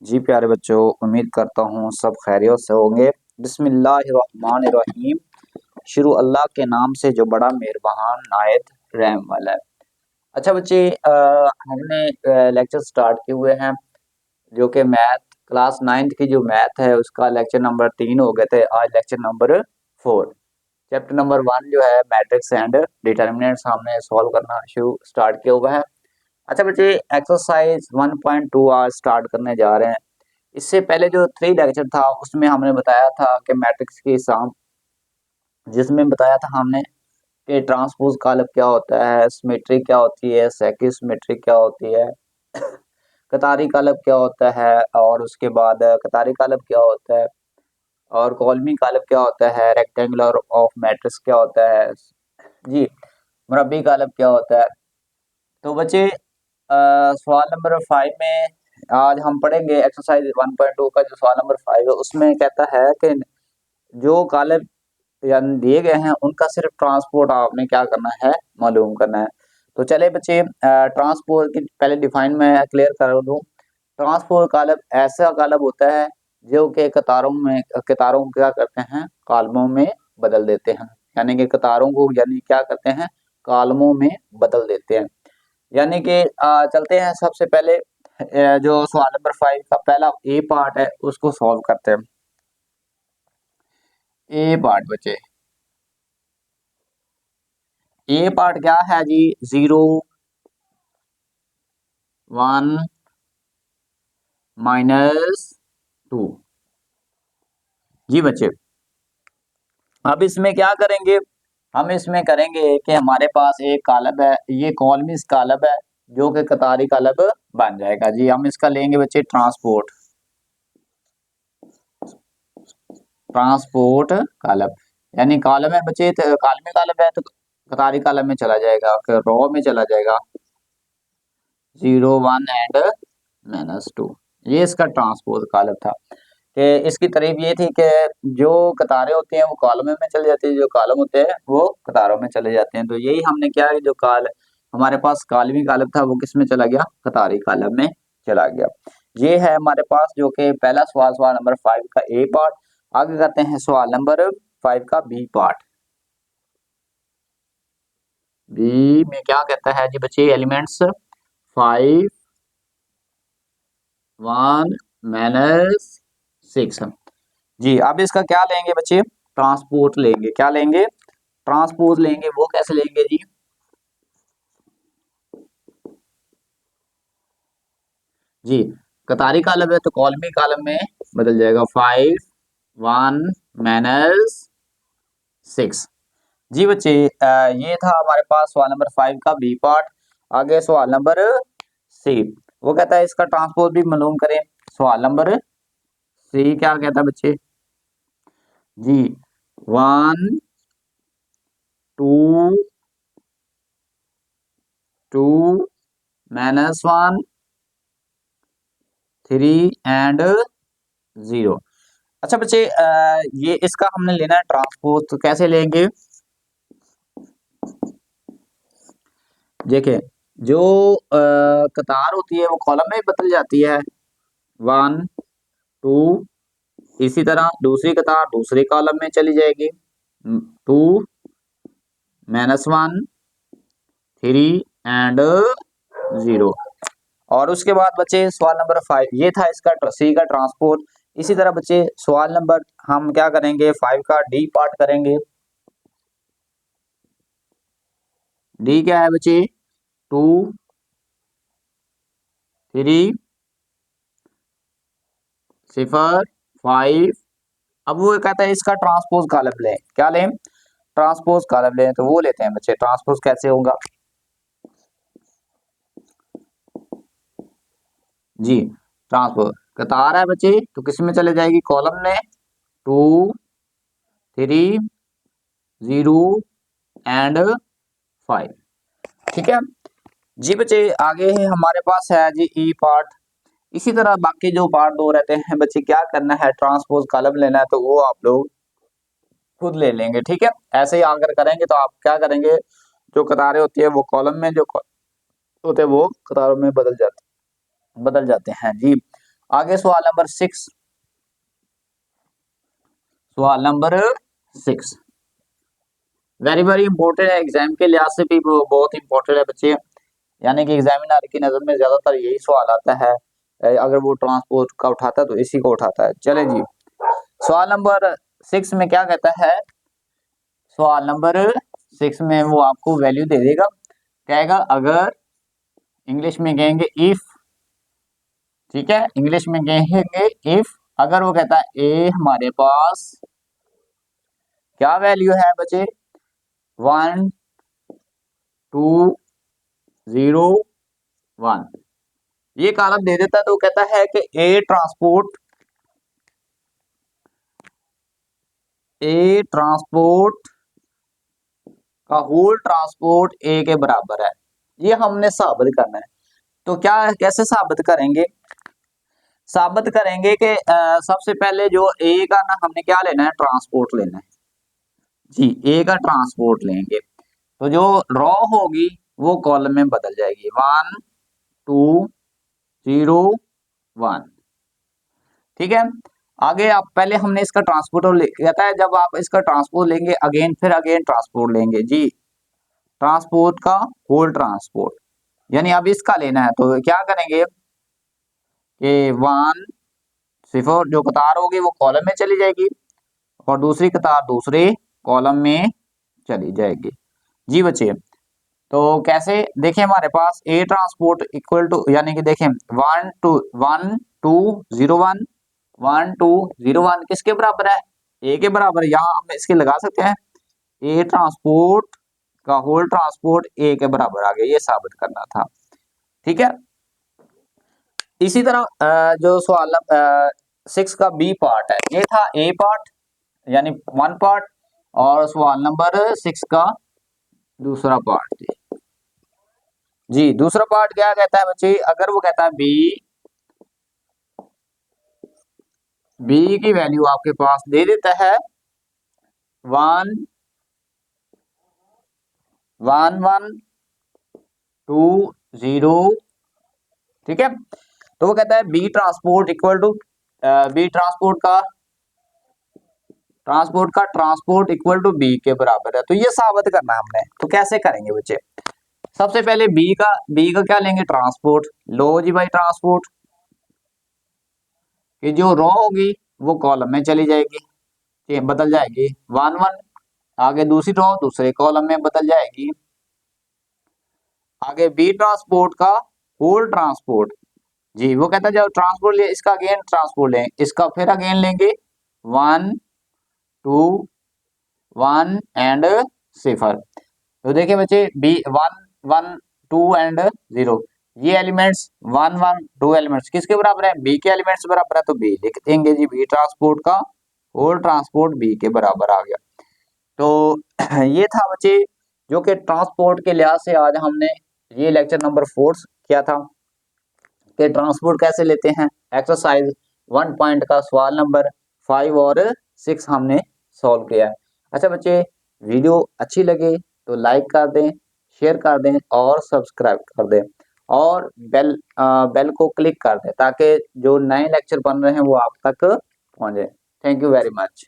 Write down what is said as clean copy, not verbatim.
जी प्यारे बच्चों, उम्मीद करता हूँ सब खैरियत से होंगे। बिस्मिल्लाहिर्रहमानिर्रहीम। शुरू अल्लाह के नाम से जो बड़ा मेहरबान नायत रहम वाला है। अच्छा बच्चे, हमने लेक्चर स्टार्ट किए हुए हैं जो कि मैथ क्लास 9th की जो मैथ है उसका लेक्चर नंबर 3 हो गए थे। आज लेक्चर नंबर 4, चैप्टर नंबर 1 जो है मैट्रिक्स एंड डिटर्मिनेंट्स हमने सॉल्व करना शुरू स्टार्ट किया हुआ है। अच्छा बच्चे, एक्सरसाइज 1.2 आज स्टार्ट करने जा रहे हैं। इससे पहले जो 3 लेक्चर था उसमें हमने बताया था कि मैट्रिक्स की सम, जिसमें बताया था हमने कि ट्रांसपोज कालब क्या होता है, सिमेट्री क्या होती है, सेकंड सिमेट्री क्या होती है, कतारी कालब क्या होता है, और उसके बाद कतारी कालब क्या होता है, और कॉलमी कालब क्या होता है, रेक्टेंगुलर ऑफ मैट्रिक्स क्या होता है, जी मुरब्बी कालब क्या होता है। तो बच्चे, सवाल नंबर 5 में आज हम पढ़ेंगे एक्सरसाइज 1.2 का जो सवाल नंबर 5 है उसमें कहता है कि जो कालब यानी दिए गए हैं उनका सिर्फ ट्रांसपोर्ट आपने क्या करना है, मालूम करना है। तो चले बच्चे, ट्रांसपोर्ट की पहले डिफाइन मैं क्लियर कर दूं। ट्रांसपोर्ट कालब ऐसा कालब होता है जो कि कतारों को क्या करते हैं, कॉलमों में बदल देते हैं। यानी कि कतारों को यानी क्या करते हैं, कॉलमों में बदल देते हैं। यानी कि चलते हैं सबसे पहले जो सवाल नंबर 5 का पहला ए पार्ट है उसको सॉल्व करते हैं। ए पार्ट बच्चे, ए पार्ट क्या है जी, 0 1 -2। जी बच्चे, अब इसमें क्या करेंगे, हम इसमें करेंगे कि हमारे पास एक कालब है, ये कॉलमिस कालब है जो कि कतारी कालब बन जाएगा। जी हम इसका लेंगे बच्चे ट्रांसपोर्ट, ट्रांसपोर्ट कालब यानी कॉलम है बच्चे, कॉलमी कालब है तो कतारी कालब में चला जाएगा, फिर रो में चला जाएगा 0 1 एंड -2। ये इसका ट्रांसपोज कालब था। कि इसकी तारीफ ये थी कि जो कतारें होती हैं वो कॉलम में चले जाती है, जो कॉलम होते हैं वो कतारों में चले जाते हैं। तो यही हमने क्या है, जो काल हमारे पास कालमी कालब था वो किस में चला गया, कतारी कालब में चला गया। ये है हमारे पास जो कि पहला सवाल, सवाल नंबर 5 का ए पार्ट। आगे करते हैं सवाल नंबर 5 का बी पार्ट। बी में क्या कहता है जी बच्चे, एलिमेंट्स 5 1 -6। जी अब इसका क्या लेंगे बच्चे, ट्रांसपोर्ट लेंगे। क्या लेंगे, ट्रांसपोज लेंगे। वो कैसे लेंगे जी, जी कतारी कालम है तो कॉलमी कालम में बदल जाएगा 5 1 -6। जी बच्चे, ये था हमारे पास सवाल नंबर 5 का बी पार्ट। आगे सवाल नंबर सी, वो कहता है इसका ट्रांसपोज भी मालूम करें। सवाल नंबर सी क्या कहता है बच्चे, जी 1 2 2 -1 3 एंड 0। अच्छा बच्चे, ये इसका हमने लेना है ट्रांसपोज, तो कैसे लेंगे, देखिए जो कतार होती है वो कॉलम में बदल जाती है 1 2, इसी तरह दूसरी कतार दूसरे कॉलम में चली जाएगी 2 -1 3 एंड 0। और उसके बाद बच्चे सवाल नंबर 5, ये था इसका सी का ट्रांसपोर्ट। इसी तरह बच्चे सवाल नंबर हम क्या करेंगे, 5 का डी पार्ट करेंगे। डी क्या है बच्चे, 2 3 0 5। अब वो कहता है इसका ट्रांसपोज कालब लें। क्या लें, ट्रांसपोज कालब लें। तो वो लेते हैं बच्चे, ट्रांसपोज कैसे होगा, जी ट्रांसपोज कतार है बच्चे तो किस में चले जाएगी, कॉलम में 2 3 0 एंड 5। ठीक है जी बच्चे, आगे है हमारे पास है जी ई पार्ट। इसी तरह बाकी जो पार्ट दो रहते हैं बच्चे, क्या करना है, ट्रांसपोज कालब लेना है तो वो आप लोग खुद ले लेंगे। ठीक है, ऐसे ही अगर करेंगे तो आप क्या करेंगे, जो कतारें होती है वो कॉलम में, जो होते हैं वो कतारों में बदल जाते हैं जी। आगे सवाल नंबर 6, सवाल नंबर 6 वेरी वेरी इंपॉर्टेंट है, एग्जाम के लिहाज से भी वो बहुत इंपॉर्टेंट है बच्चे, यानी कि एग्जामिनर की नजर में ज्यादातर यही सवाल आता है। अगर वो ट्रांसपोर्ट का उठाता है तो इसी को उठाता है। चले जी, सवाल नंबर 6 में क्या कहता है, सवाल नंबर 6 में वो आपको वैल्यू दे देगा, कहेगा अगर, इंग्लिश में कहेंगे इफ, ठीक है, इंग्लिश में कहेंगे इफ, अगर वो कहता है ए हमारे पास क्या वैल्यू है बच्चे, 1 2 0 1, ये कॉलम दे देता है तो कहता है कि ए ट्रांसपोर्ट का होल ट्रांसपोर्ट ए के बराबर है। ये हमने साबित करना है। तो क्या कैसे साबित करेंगे, साबित करेंगे कि सबसे पहले जो ए का ना हमने क्या लेना है, ट्रांसपोर्ट लेना है जी, ए का ट्रांसपोर्ट लेंगे तो जो रॉ होगी वो कॉलम में बदल जाएगी, 1 2 0 1, ठीक है। आगे आप पहले हमने इसका ट्रांसपोर्ट कहता है, जब आप इसका ट्रांसपोर्ट लेंगे अगेन, फिर अगेन ट्रांसपोर्ट लेंगे जी, ट्रांसपोर्ट का होल ट्रांसपोर्ट, यानी अब इसका लेना है तो क्या करेंगे कि 1 सिर्फ जो कतार होगी वो कॉलम में चली जाएगी और दूसरी कतार दूसरे कॉलम में चली जाएगी जी बच्चे। तो कैसे देखें, हमारे पास ए ट्रांसपोर्ट इक्वल टू, यानी कि देखें 1 2 1 2 0 1 1 2 0 1 किसके बराबर है, ए के बराबर है। यहाँ हम इसके लगा सकते हैं ए ट्रांसपोर्ट का होल ट्रांसपोर्ट ए के बराबर आ गया, ये साबित करना था, ठीक है। इसी तरह जो सवाल 6 का बी पार्ट है, ये था ए पार्ट यानी 1 पार्ट, और सवाल नंबर 6 का दूसरा पार्ट जी, दूसरा पार्ट क्या कहता है बच्चे, अगर वो कहता है बी की वैल्यू आपके पास दे देता है 1 1 1 2 0, ठीक है। तो वो कहता है B transport equal to, B transport equal to B के बराबर है, तो ये साबित करना है हमने। तो कैसे करेंगे बच्चे, सबसे पहले बी का क्या लेंगे, ट्रांसपोर्ट, लो जी भाई ट्रांसपोर्ट, कि जो रो होगी वो कॉलम में चली जाएगी, ये बदल जाएगी 1 1, आगे दूसरी रो दूसरे कॉलम में बदल जाएगी, आगे बी ट्रांसपोर्ट का होल ट्रांसपोर्ट जी, वो कहता है जब ट्रांसपोर्ट ले इसका अगेन ट्रांसपोर्ट लें, इसका फिर अगेन लेंगे 1 2 1 एंड 0। तो देखिए बच्चे बी 1 1 2 एंड 0, ये एलिमेंट्स 1 1 2 एलिमेंट्स किसके बराबर है, बी के एलिमेंट्स बराबर है, तो बी लिख देंगे जी, बी ट्रांसपोर्ट का होल ट्रांसपोर्ट बी के बराबर आ गया। तो ये था बच्चे जो कि ट्रांसपोर्ट के लिहाज से आज हमने ये लेक्चर नंबर 4 किया था कि ट्रांसपोर्ट कैसे लेते हैं। एक्सरसाइज 1 पॉइंट का सवाल नंबर 5 और 6 हमने सॉल्व किया है। अच्छा बच्चे, वीडियो अच्छी लगे तो लाइक कर दें, शेयर कर दें और सब्सक्राइब कर दें, और बेल को क्लिक कर दें ताकि जो नए लेक्चर बन रहे हैं वो आप तक पहुंचे। Thank you very much.